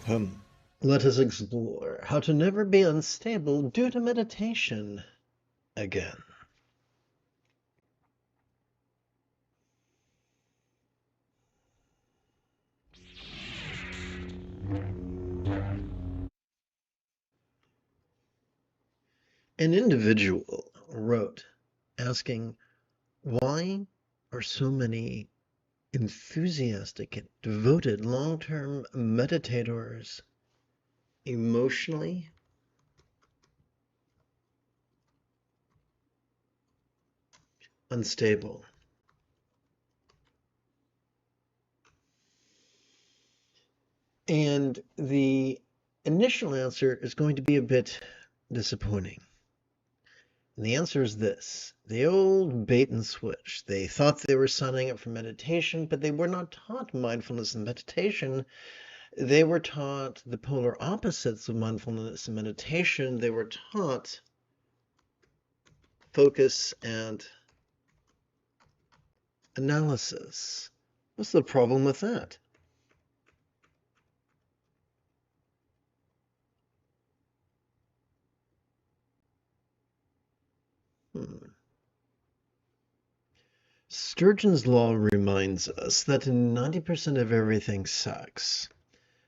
Um, Let us explore how to never be unstable due to meditation again. An individual wrote asking, why are so many enthusiastic and devoted long-term meditators emotionally unstable? And the initial answer is going to be a bit disappointing. And the answer is this: the old bait and switch. They thought they were signing up for meditation, but they were not taught mindfulness and meditation. They were taught the polar opposites of mindfulness and meditation. They were taught focus and analysis. What's the problem with that? Hmm. Sturgeon's law reminds us that 90% of everything sucks.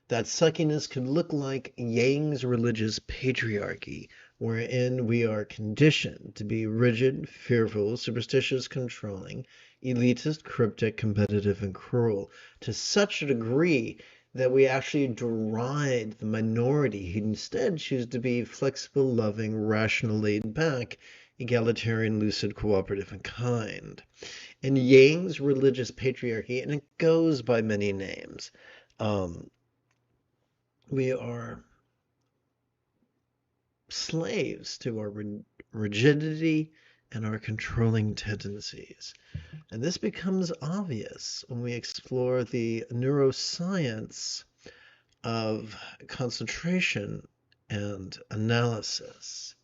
That suckiness could look like Yang's religious patriarchy, wherein we are conditioned to be rigid, fearful, superstitious, controlling, elitist, cryptic, competitive, and cruel, to such a degree that we actually deride the minority who instead choose to be flexible, loving, rational, laid back, egalitarian, lucid, cooperative, and kind. And Yang's religious patriarchy, and it goes by many names, we are slaves to our rigidity and our controlling tendencies. And this becomes obvious when we explore the neuroscience of concentration and analysis.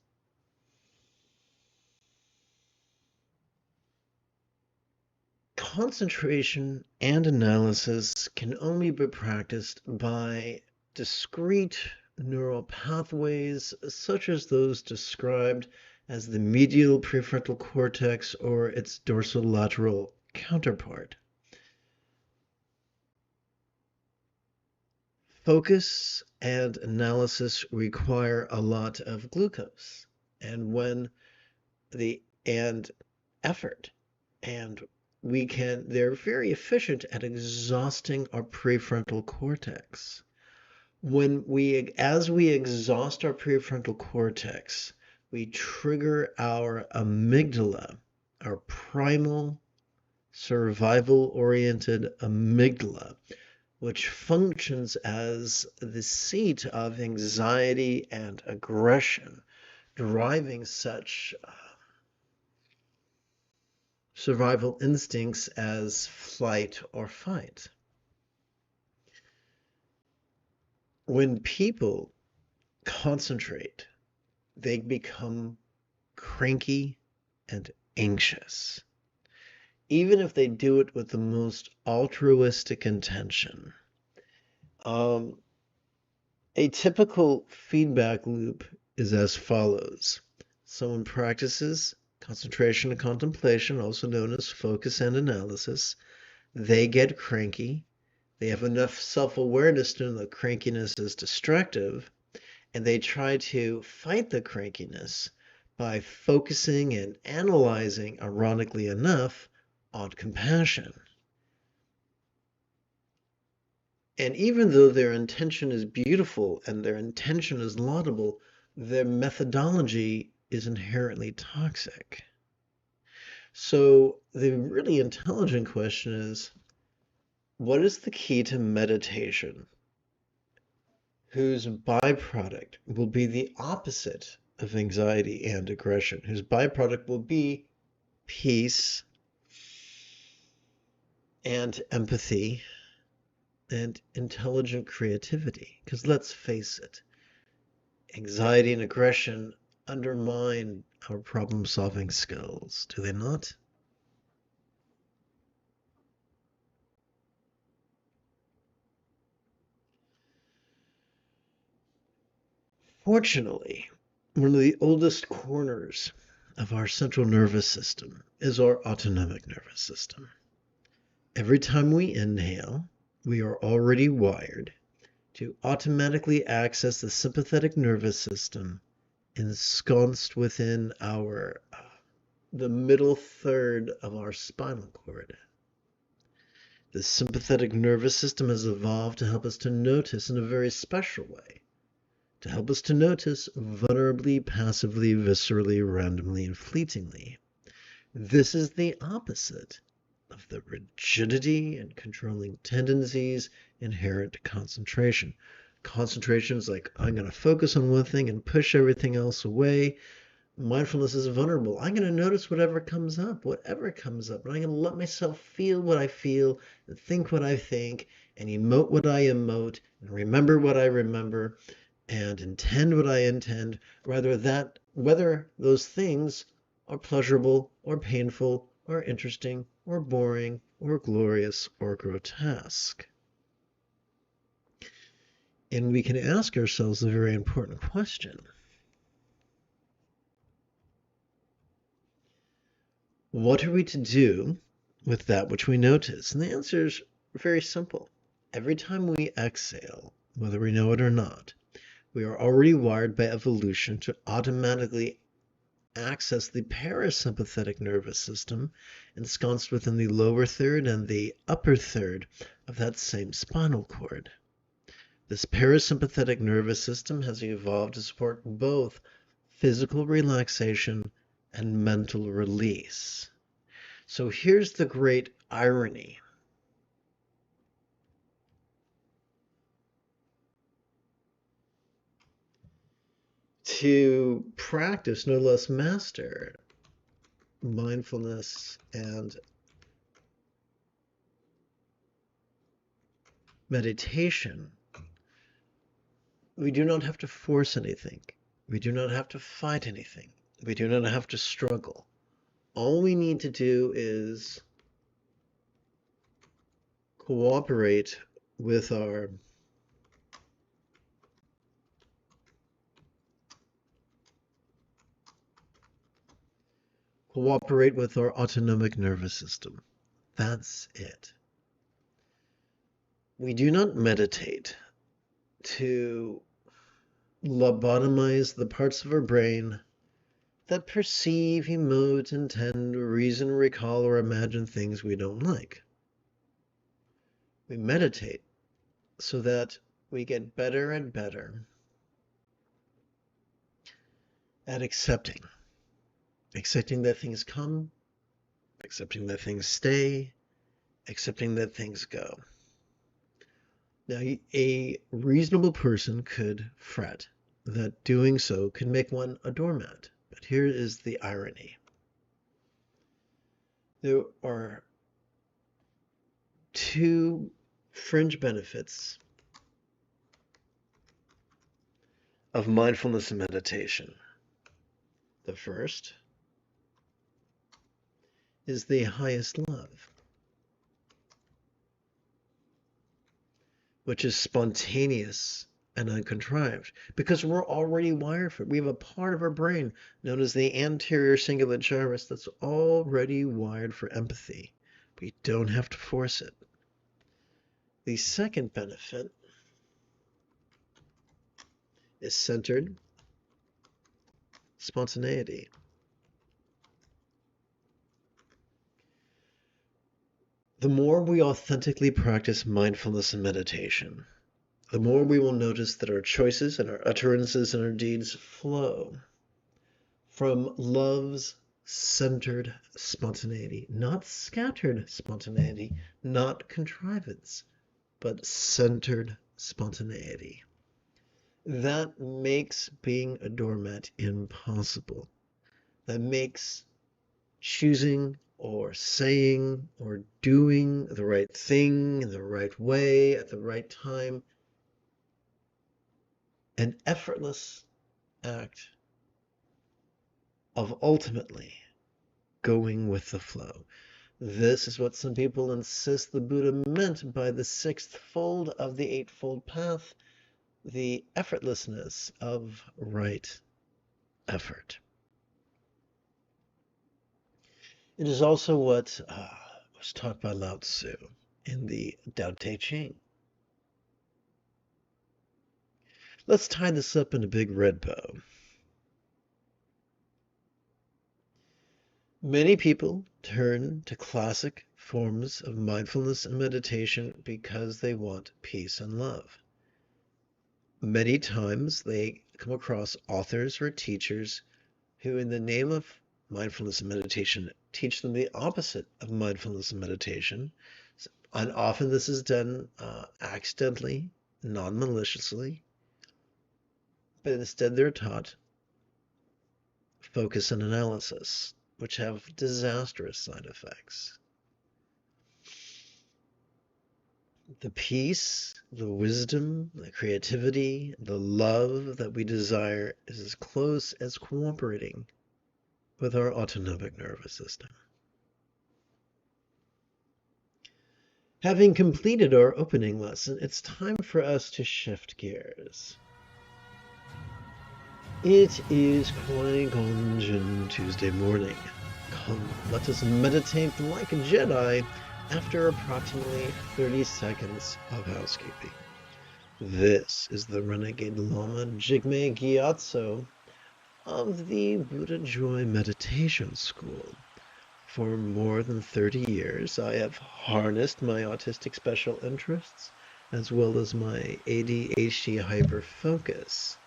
Concentration and analysis can only be practiced by discrete neural pathways such as those described as the medial prefrontal cortex or its dorsolateral counterpart. Focus and analysis require a lot of glucose and effort, and they're very efficient at exhausting our prefrontal cortex. As we exhaust our prefrontal cortex, we trigger our amygdala, our primal survival-oriented amygdala, which functions as the seat of anxiety and aggression, driving such survival instincts as flight or fight. When people concentrate, they become cranky and anxious, even if they do it with the most altruistic intention. A typical feedback loop is as follows. Someone practices concentration and contemplation, also known as focus and analysis. They get cranky. They have enough self-awareness to know that crankiness is destructive, and they try to fight the crankiness by focusing and analyzing, ironically enough, on compassion. And even though their intention is beautiful and their intention is laudable, their methodology is inherently toxic. So the really intelligent question is, what is the key to meditation, whose byproduct will be the opposite of anxiety and aggression, whose byproduct will be peace and empathy and intelligent creativity? Because let's face it, anxiety and aggression undermine our problem-solving skills, do they not? Fortunately, one of the oldest corners of our central nervous system is our autonomic nervous system. Every time we inhale, we are already wired to automatically access the sympathetic nervous system ensconced within the middle third of our spinal cord. The sympathetic nervous system has evolved to help us to notice in a very special way, to help us to notice vulnerably, passively, viscerally, randomly, and fleetingly. This is the opposite of the rigidity and controlling tendencies inherent to concentration. Concentration is like, I'm going to focus on one thing and push everything else away. Mindfulness is vulnerable. I'm going to notice whatever comes up, and I'm going to let myself feel what I feel, and think what I think, and emote what I emote, and remember what I remember, and intend what I intend, whether those things are pleasurable or painful or interesting or boring or glorious or grotesque. And we can ask ourselves a very important question. What are we to do with that which we notice? And the answer is very simple. Every time we exhale, whether we know it or not, we are already wired by evolution to automatically access the parasympathetic nervous system ensconced within the lower third and the upper third of that same spinal cord. This parasympathetic nervous system has evolved to support both physical relaxation and mental release. So here's the great irony. To practice, no less master, mindfulness and meditation, we do not have to force anything. We do not have to fight anything. We do not have to struggle. All we need to do is cooperate with our autonomic nervous system. That's it. We do not meditate to lobotomize the parts of our brain that perceive, emote, intend, reason, recall, or imagine things we don't like. We meditate so that we get better and better at accepting that things come, accepting that things stay, accepting that things go. Now, a reasonable person could fret that doing so can make one a doormat. But here is the irony. There are two fringe benefits of mindfulness and meditation. The first is the highest love, which is spontaneous and uncontrived, because we're already wired for it. We have a part of our brain known as the anterior cingulate gyrus that's already wired for empathy. We don't have to force it. The second benefit is centered spontaneity. The more we authentically practice mindfulness and meditation, the more we will notice that our choices and our utterances and our deeds flow from love's centered spontaneity, not scattered spontaneity, not contrivance, but centered spontaneity. That makes being a doormat impossible. That makes choosing or saying or doing the right thing in the right way at the right time an effortless act of ultimately going with the flow. This is what some people insist the Buddha meant by the sixth fold of the eightfold path, the effortlessness of right effort. It is also what was taught by Lao Tzu in the Tao Te Ching. Let's tie this up in a big red bow. Many people turn to classic forms of mindfulness and meditation because they want peace and love. Many times they come across authors or teachers who, in the name of mindfulness and meditation, teach them the opposite of mindfulness and meditation. And often this is done accidentally, non-maliciously, but instead they're taught focus and analysis, which have disastrous side effects. The peace, the wisdom, the creativity, the love that we desire is as close as cooperating with our autonomic nervous system. Having completed our opening lesson, it's time for us to shift gears. It is Qui-Gon Jinn Tuesday morning. Come, let us meditate like a Jedi after approximately 30 seconds of housekeeping. This is the Renegade Lama Jigme Gyatso of the Buddha Joy Meditation School. For more than 30 years, I have harnessed my autistic special interests as well as my ADHD hyperfocus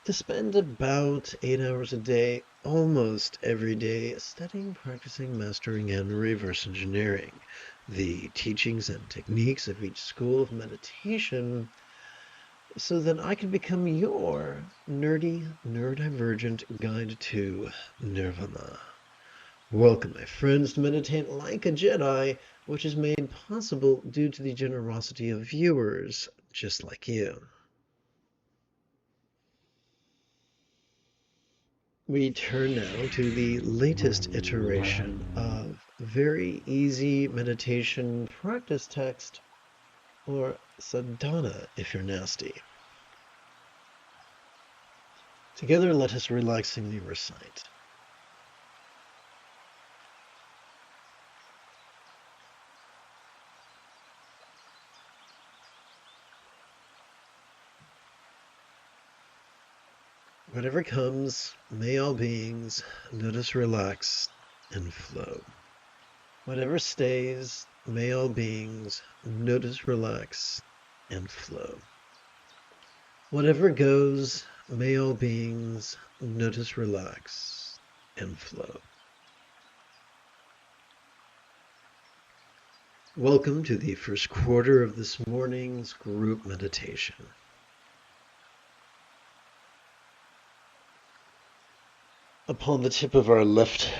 to spend about 8 hours a day, almost every day, studying, practicing, mastering, and reverse engineering the teachings and techniques of each school of meditation so that I can become your nerdy, neurodivergent guide to nirvana. Welcome, my friends, to Meditate Like a Jedi, which is made possible due to the generosity of viewers just like you. We turn now to the latest iteration of very easy meditation practice text, or sadhana if you're nasty. Together, let us relaxingly recite. Whatever comes, may all beings notice, relax, and flow. Whatever stays, may all beings notice, relax, and flow. Whatever goes, may all beings notice, relax, and flow. Welcome to the first quarter of this morning's group meditation. Upon the tip of our left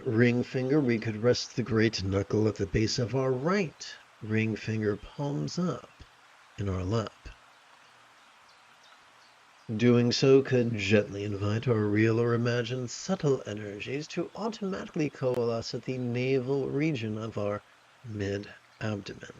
ring finger, we could rest the great knuckle at the base of our right ring finger, palms up in our lap. Doing so could gently invite our real or imagined subtle energies to automatically coalesce at the navel region of our mid-abdomen.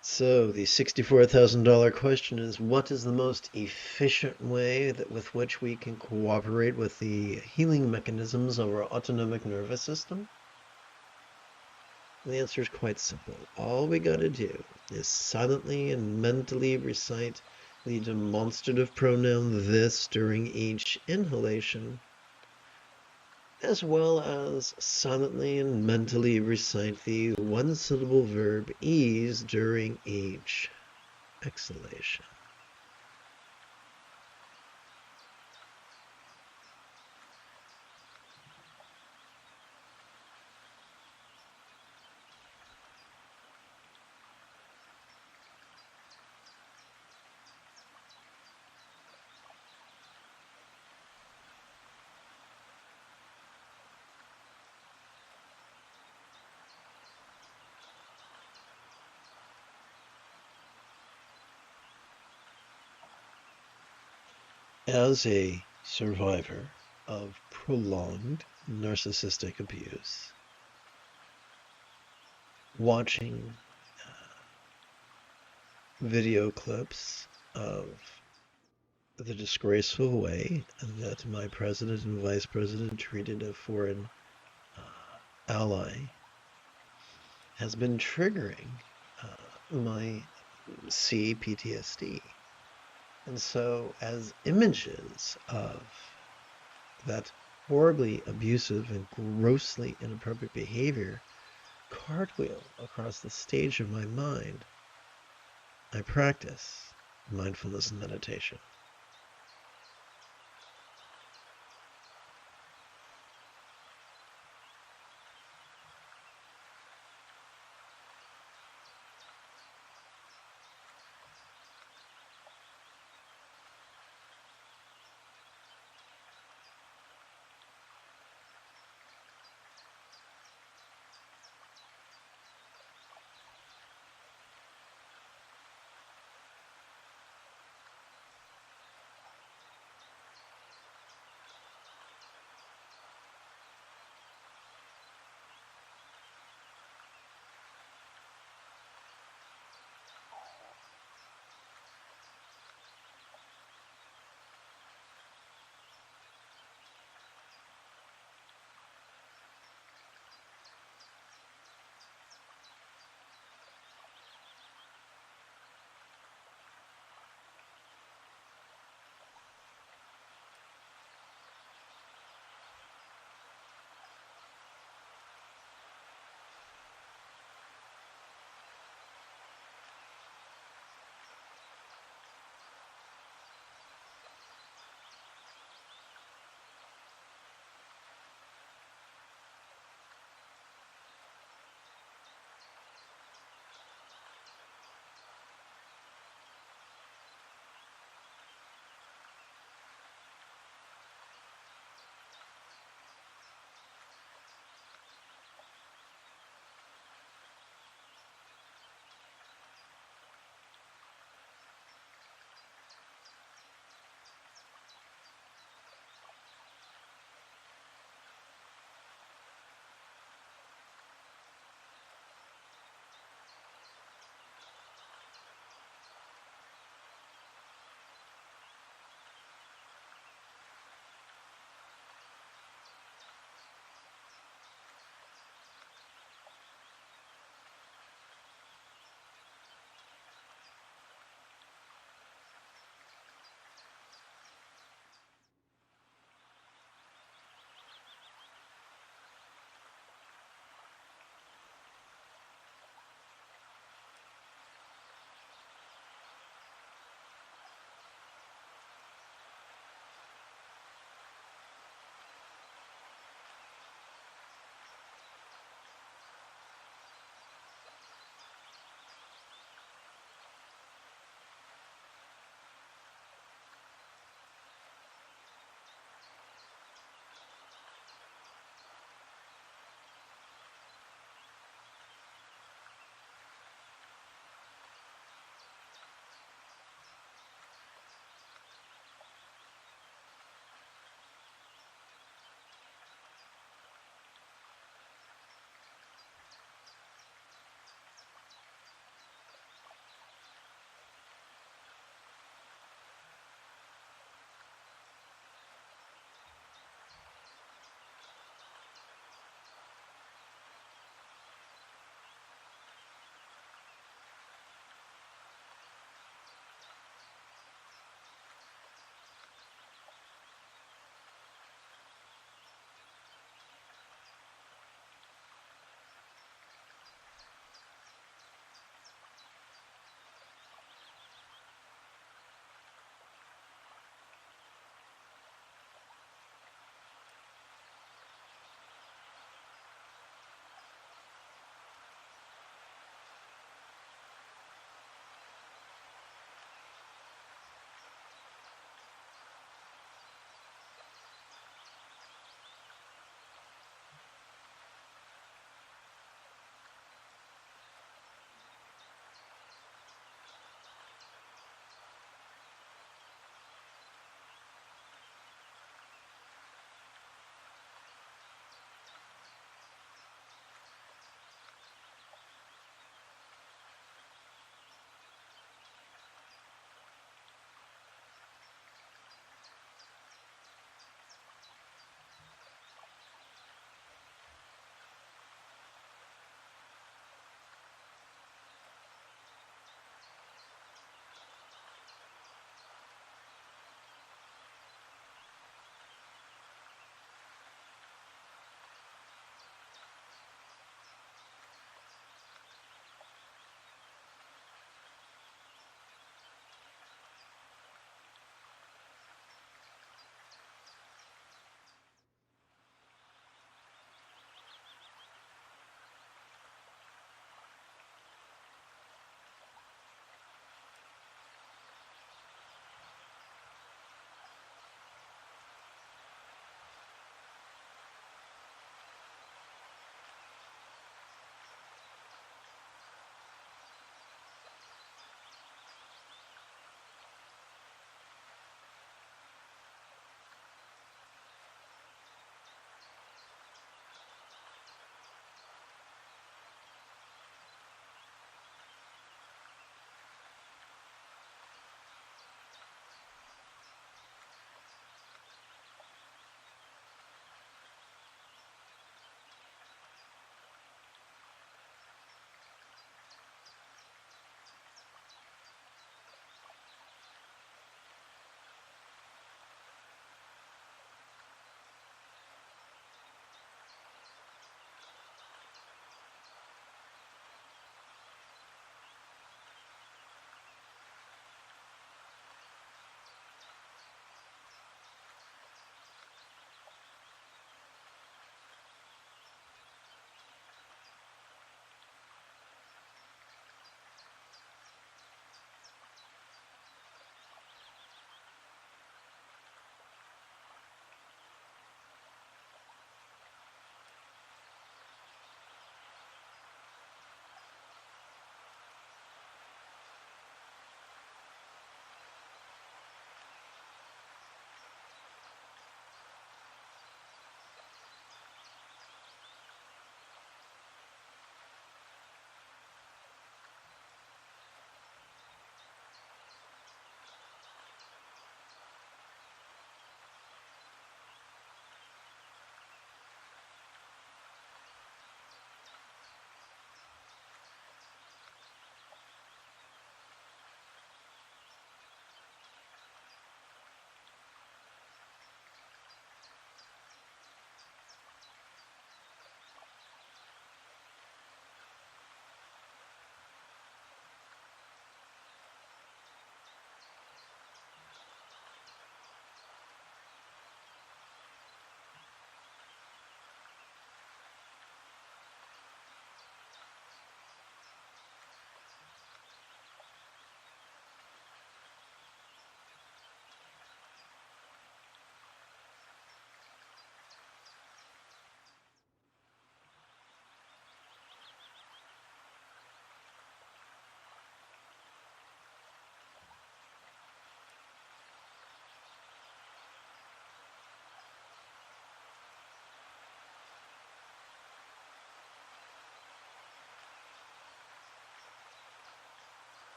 So the $64,000 question is, what is the most efficient way with which we can cooperate with the healing mechanisms of our autonomic nervous system? The answer is quite simple. All we got to do is silently and mentally recite the demonstrative pronoun this during each inhalation, as well as silently and mentally recite the one-syllable verb ease during each exhalation. As a survivor of prolonged narcissistic abuse, watching video clips of the disgraceful way that my president and vice president treated a foreign ally has been triggering my CPTSD. And so, as images of that horribly abusive and grossly inappropriate behavior cartwheel across the stage of my mind, I practice mindfulness and meditation.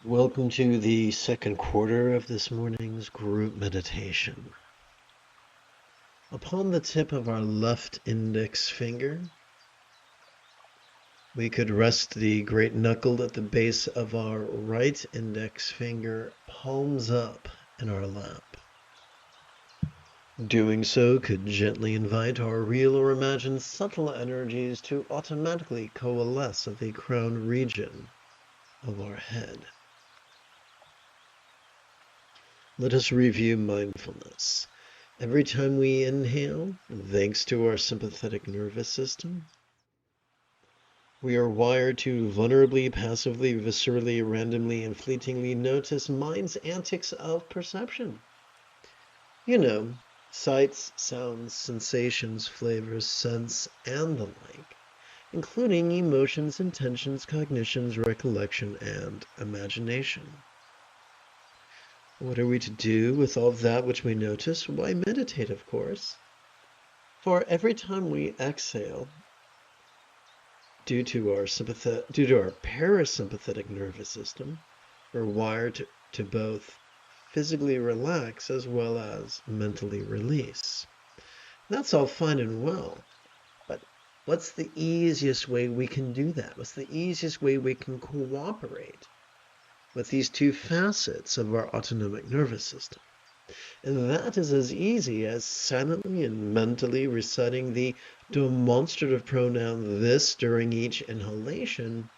Welcome to the second quarter of this morning's group meditation. Upon the tip of our left index finger, we could rest the great knuckle at the base of our right index finger, palms up in our lap. Doing so could gently invite our real or imagined subtle energies to automatically coalesce at the crown region of our head. Let us review mindfulness. Every time we inhale, thanks to our sympathetic nervous system, we are wired to vulnerably, passively, viscerally, randomly, and fleetingly notice mind's antics of perception. You know, sights, sounds, sensations, flavors, scents, and the like, including emotions, intentions, cognitions, recollection, and imagination. What are we to do with all that which we notice? Why, meditate, of course. For every time we exhale, due to our parasympathetic nervous system, we're wired to both physically relax as well as mentally release. That's all fine and well, but what's the easiest way we can do that? What's the easiest way we can cooperate with these two facets of our autonomic nervous system? And that is as easy as silently and mentally reciting the demonstrative pronoun this during each inhalation,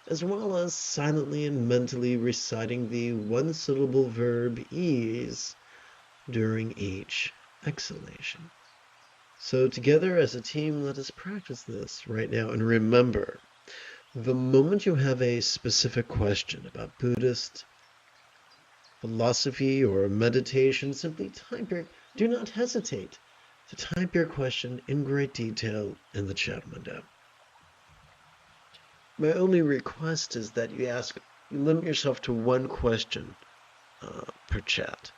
as well as silently and mentally reciting the one-syllable verb ease during each exhalation. So together as a team, let us practice this right now. And remember, the moment you have a specific question about Buddhist philosophy or meditation, simply do not hesitate to type your question in great detail in the chat window. My only request is that you limit yourself to one question per chat.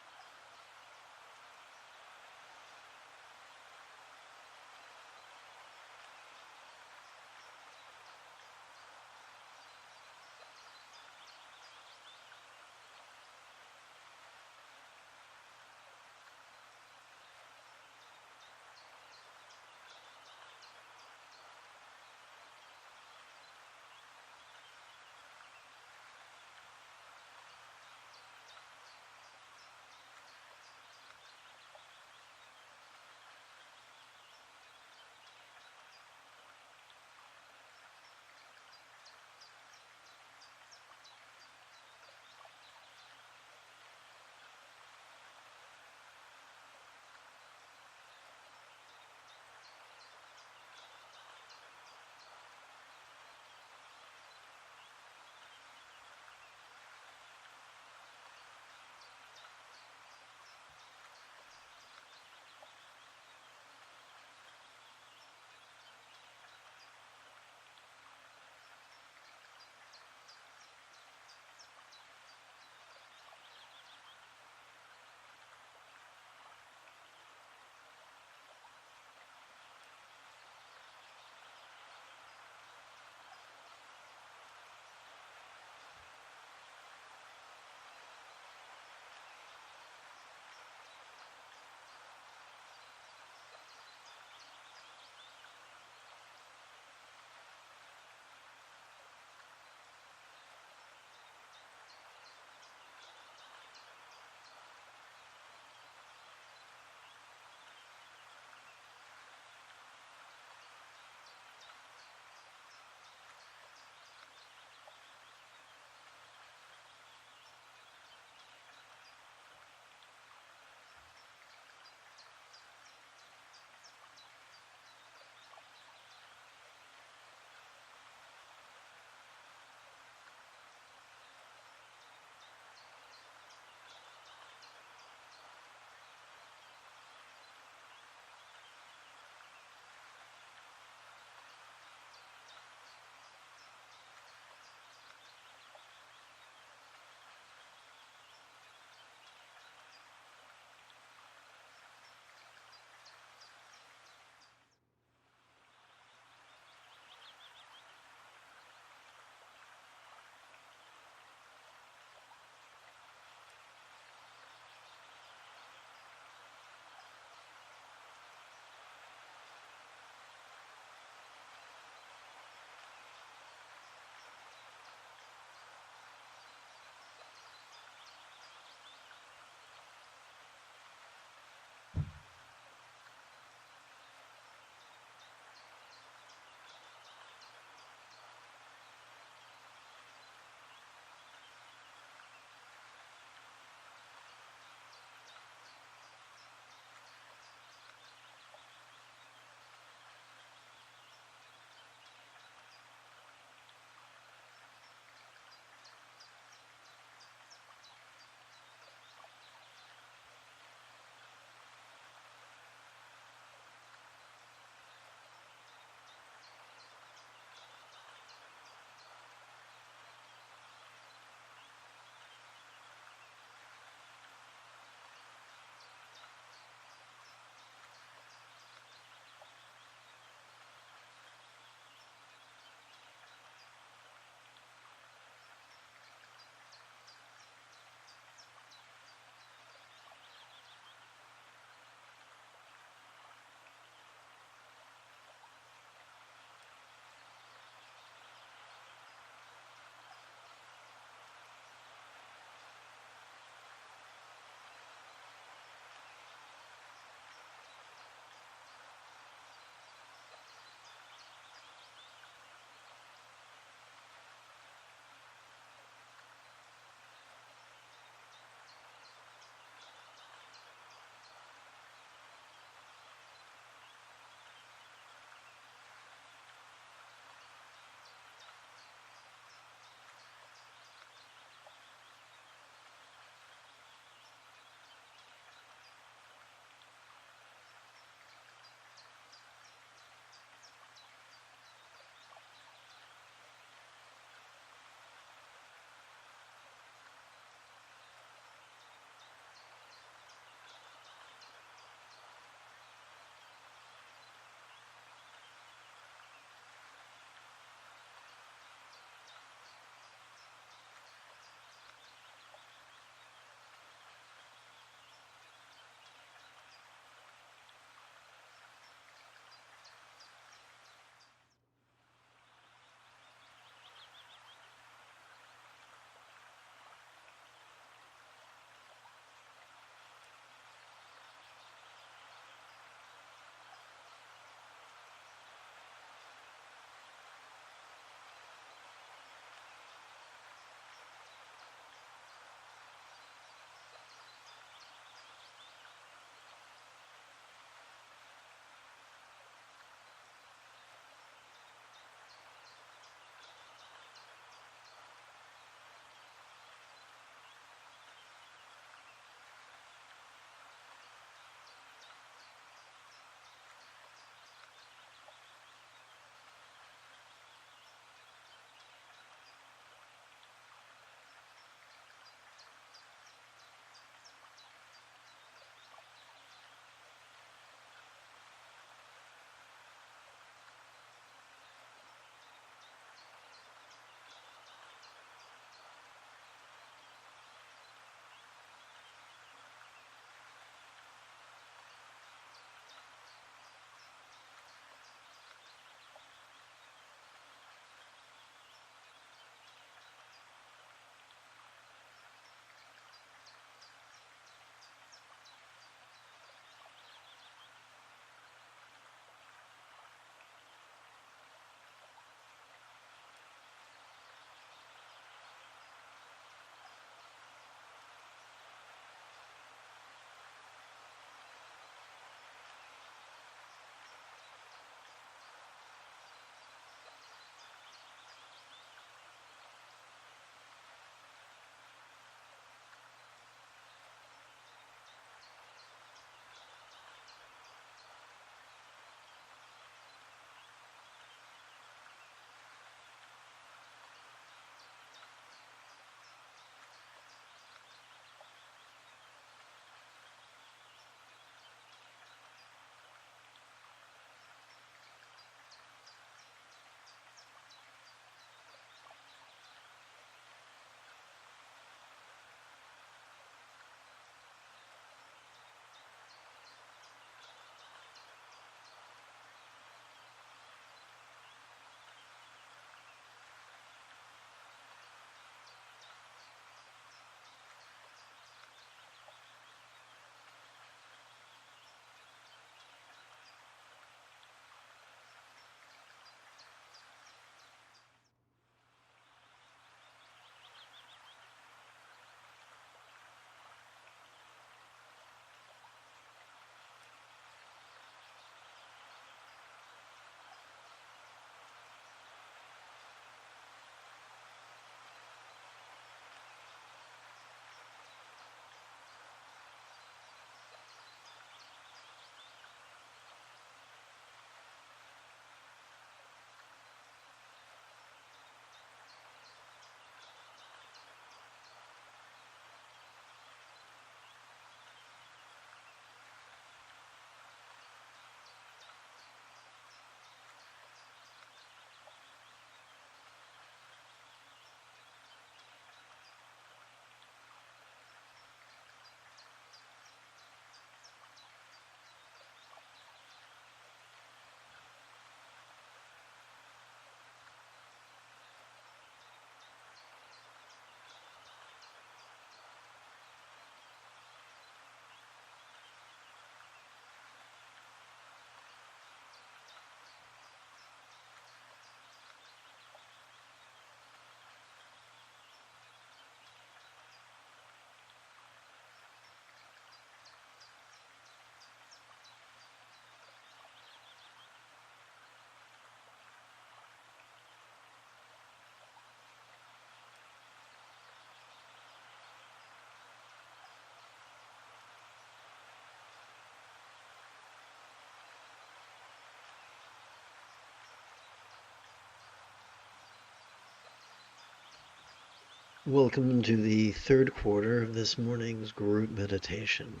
Welcome to the third quarter of this morning's group meditation.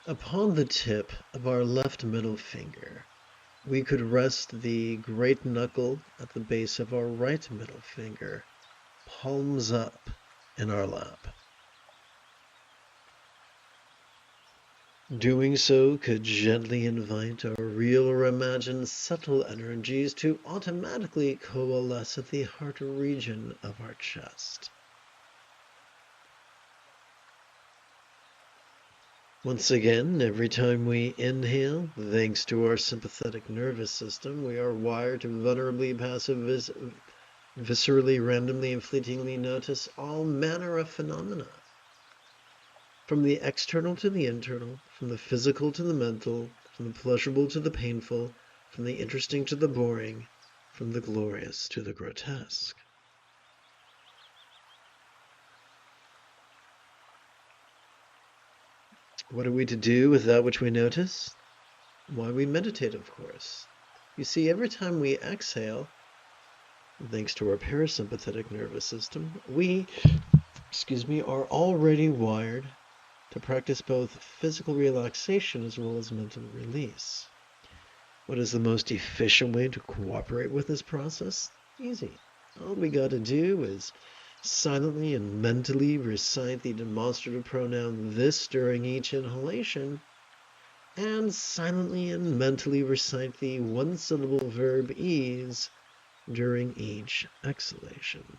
Upon the tip of our left middle finger, we could rest the great knuckle at the base of our right middle finger, palms up in our lap. Doing so could gently invite our real or imagined subtle energies to automatically coalesce at the heart region of our chest. Once again, every time we inhale, thanks to our sympathetic nervous system, we are wired to vulnerably, viscerally, randomly, and fleetingly notice all manner of phenomena. From the external to the internal, from the physical to the mental, from the pleasurable to the painful, from the interesting to the boring, from the glorious to the grotesque. What are we to do with that which we notice? Why, we meditate, of course. You see, every time we exhale, thanks to our parasympathetic nervous system, we, are already wired to practice both physical relaxation as well as mental release. What is the most efficient way to cooperate with this process? Easy. All we got to do is silently and mentally recite the demonstrative pronoun this during each inhalation, and silently and mentally recite the one-syllable verb ease during each exhalation.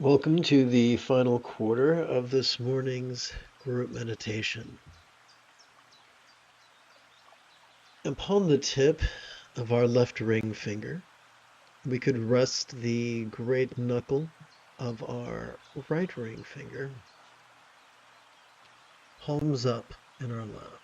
Welcome to the final quarter of this morning's group meditation. Upon the tip of our left ring finger, we could rest the great knuckle of our right ring finger, palms up in our lap.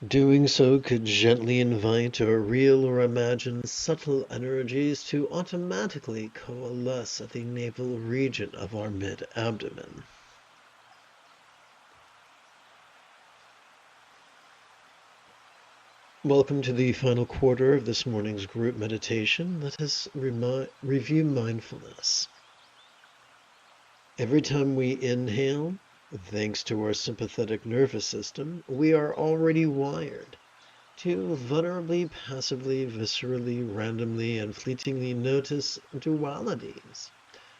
Doing so could gently invite or real or imagine subtle energies to automatically coalesce at the navel region of our mid-abdomen. Welcome to the final quarter of this morning's group meditation. Let us review mindfulness. Every time we inhale, thanks to our sympathetic nervous system, we are already wired to vulnerably, passively, viscerally, randomly, and fleetingly notice dualities,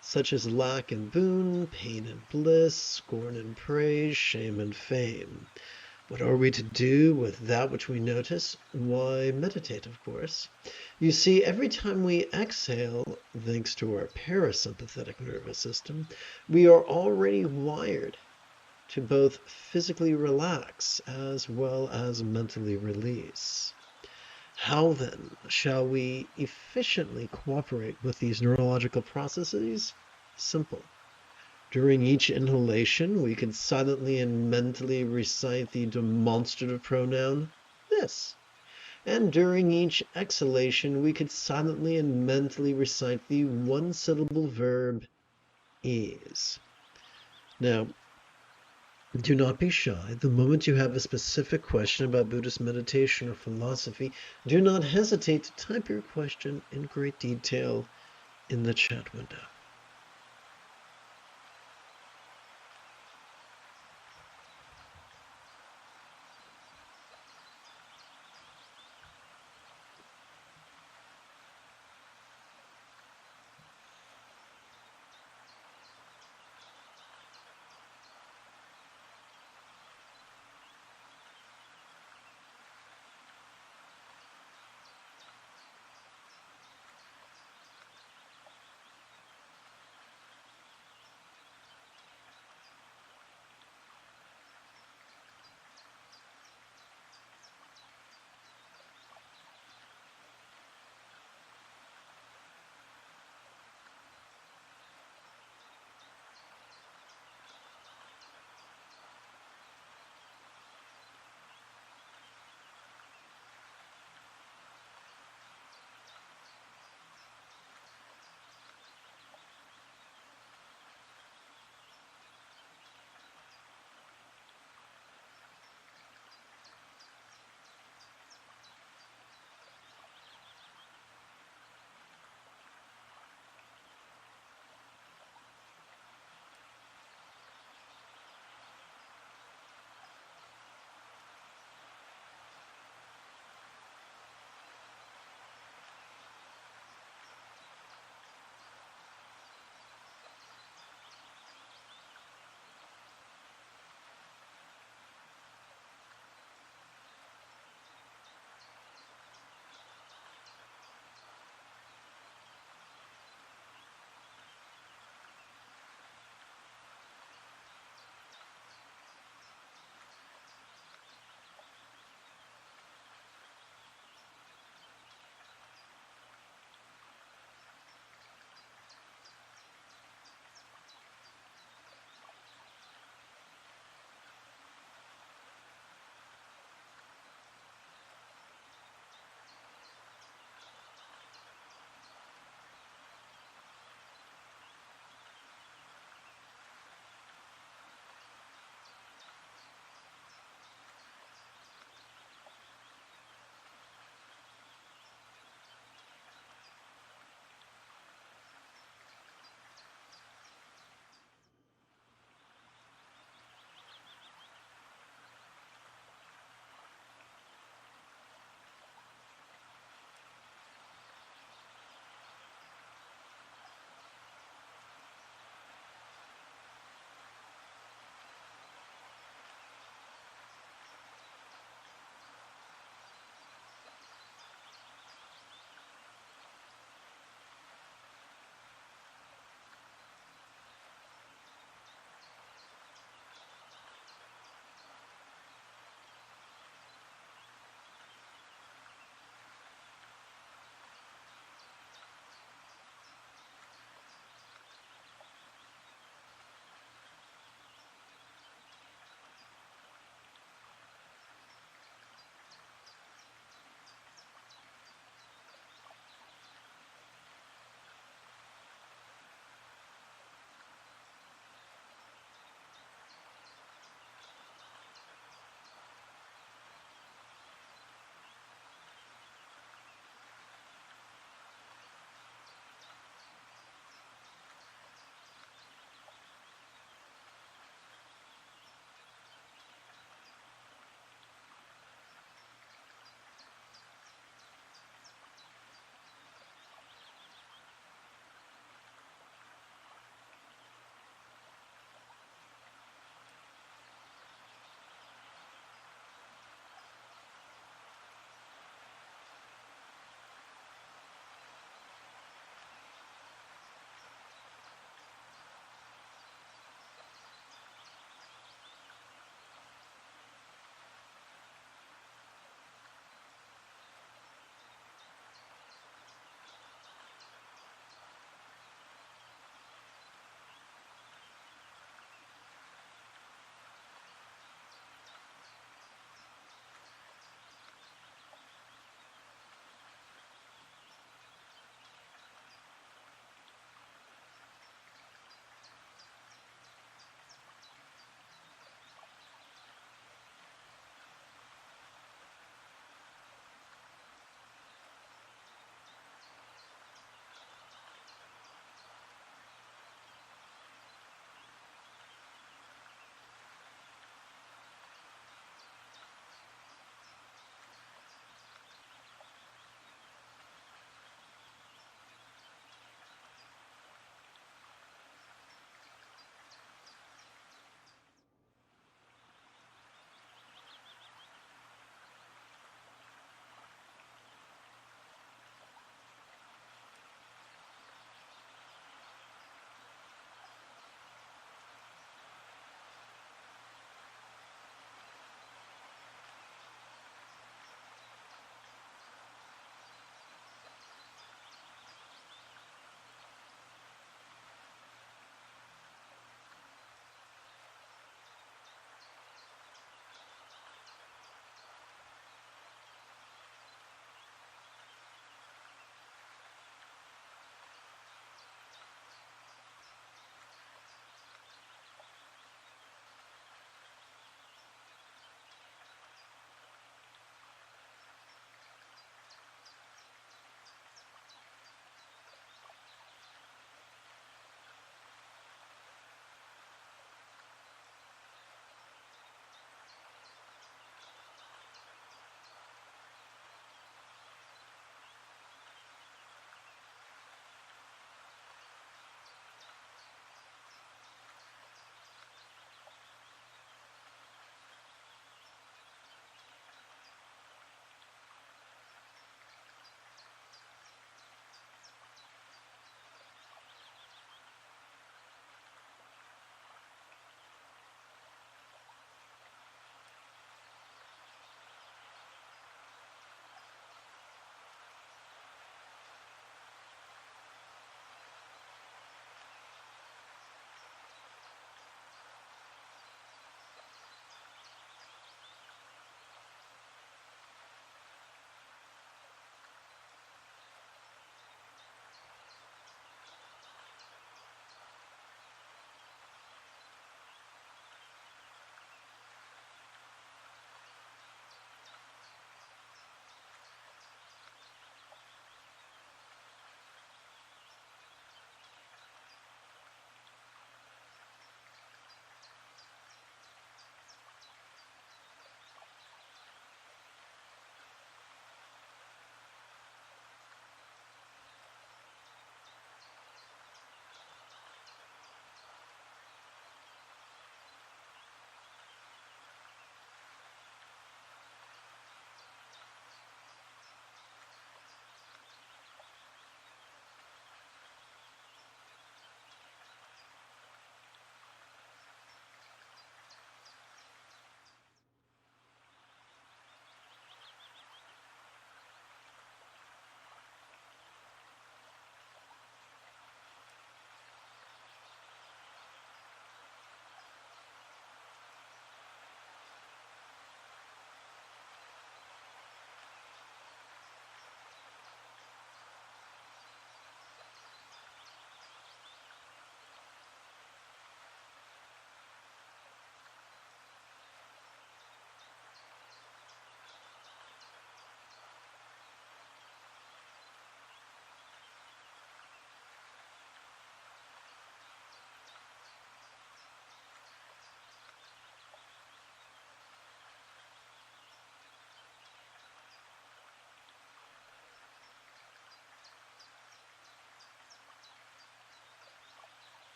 such as lack and boon, pain and bliss, scorn and praise, shame and fame. What are we to do with that which we notice? Why, meditate, of course. You see, every time we exhale, thanks to our parasympathetic nervous system, we are already wired to both physically relax as well as mentally release. How then shall we efficiently cooperate with these neurological processes? Simple. During each inhalation, we could silently and mentally recite the demonstrative pronoun this. And during each exhalation, we could silently and mentally recite the one-syllable verb ease. Now, do not be shy. The moment you have a specific question about Buddhist meditation or philosophy, do not hesitate to type your question in great detail in the chat window.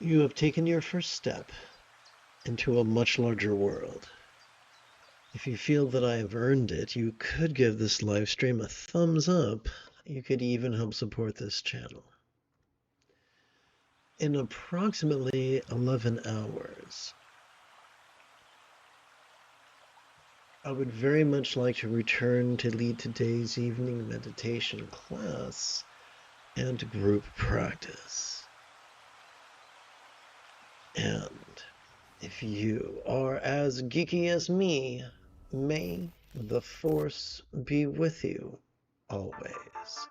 You have taken your first step into a much larger world. If you feel that I have earned it, you could give this live stream a thumbs up. You could even help support this channel. In approximately 11 hours, I would very much like to return to lead today's evening meditation class and group practice. And if you are as geeky as me, may the Force be with you always.